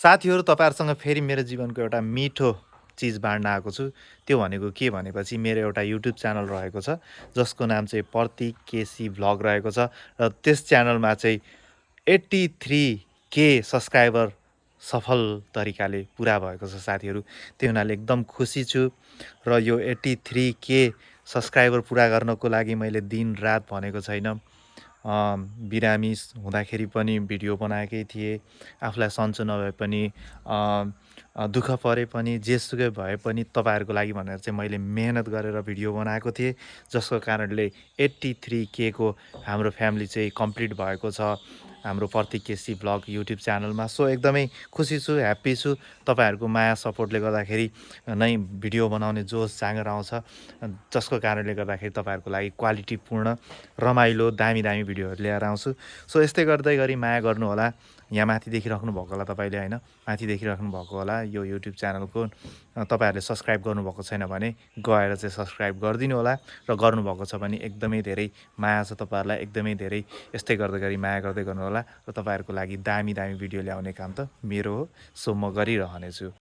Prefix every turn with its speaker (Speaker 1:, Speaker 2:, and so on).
Speaker 1: साथीहरू तपाईँहरूसँग फेरि मेरो जीवनको एउटा मिठो चिज बाँड्न आएको छु। त्यो भनेको के भनेपछि मेरो एउटा युट्युब च्यानल रहेको छ, जसको नाम चाहिँ प्रतीक केसी भ्लग रहेको छ र त्यस च्यानलमा चाहिँ 83K सब्सक्राइबर सफल तरिकाले पुरा भएको छ साथीहरू। त्यो हुनाले एकदम खुसी छु र यो 83K सब्सक्राइबर पुरा गर्नको लागि मैले दिन-रात भनेको छैन। बिरामी हुँदाखेरि पनि भिडियो बनाएकै थिएँ। आफूलाई सन्चो नभए पनि दुःख परे पनि जेसुकै भए पनि तपाईँहरूको लागि भनेर चाहिँ मैले मेहनत गरेर भिडियो बनाएको थिएँ, जसको कारणले 83K को हाम्रो फ्यामिली चाहिँ कम्प्लिट भएको छ हाम्रो प्रतीक केसी भ्लग युट्युब च्यानलमा। सो एकदमै खुसी छु, ह्याप्पी छु। तपाईँहरूको माया सपोर्टले गर्दाखेरि नै भिडियो बनाउने जोस जाँगर आउँछ, जसको कारणले गर्दाखेरि तपाईँहरूको लागि क्वालिटीपूर्ण रमाइलो दामी दामी भिडियोहरू ल्याएर आउँछु। सो यस्तै गर्दै गरी माया गर्नुहोला। यहाँ माथि देखिराख्नु भएको होला तपाईँले होइन, माथि देखिराख्नु भएको होला यो युट्युब च्यानलको। तपाईँहरूले सब्सक्राइब गर्नुभएको छैन भने गएर चाहिँ सब्सक्राइब गरिदिनु होला, र गर्नुभएको छ भने एकदमै धेरै माया छ तपाईँहरूलाई, एकदमै धेरै यस्तै गर्दै गरी माया गर्दै गर्नुहोला। र तपाईँहरूको लागि दामी दामी भिडियो ल्याउने काम त मेरो हो, सो म गरिरहनेछु।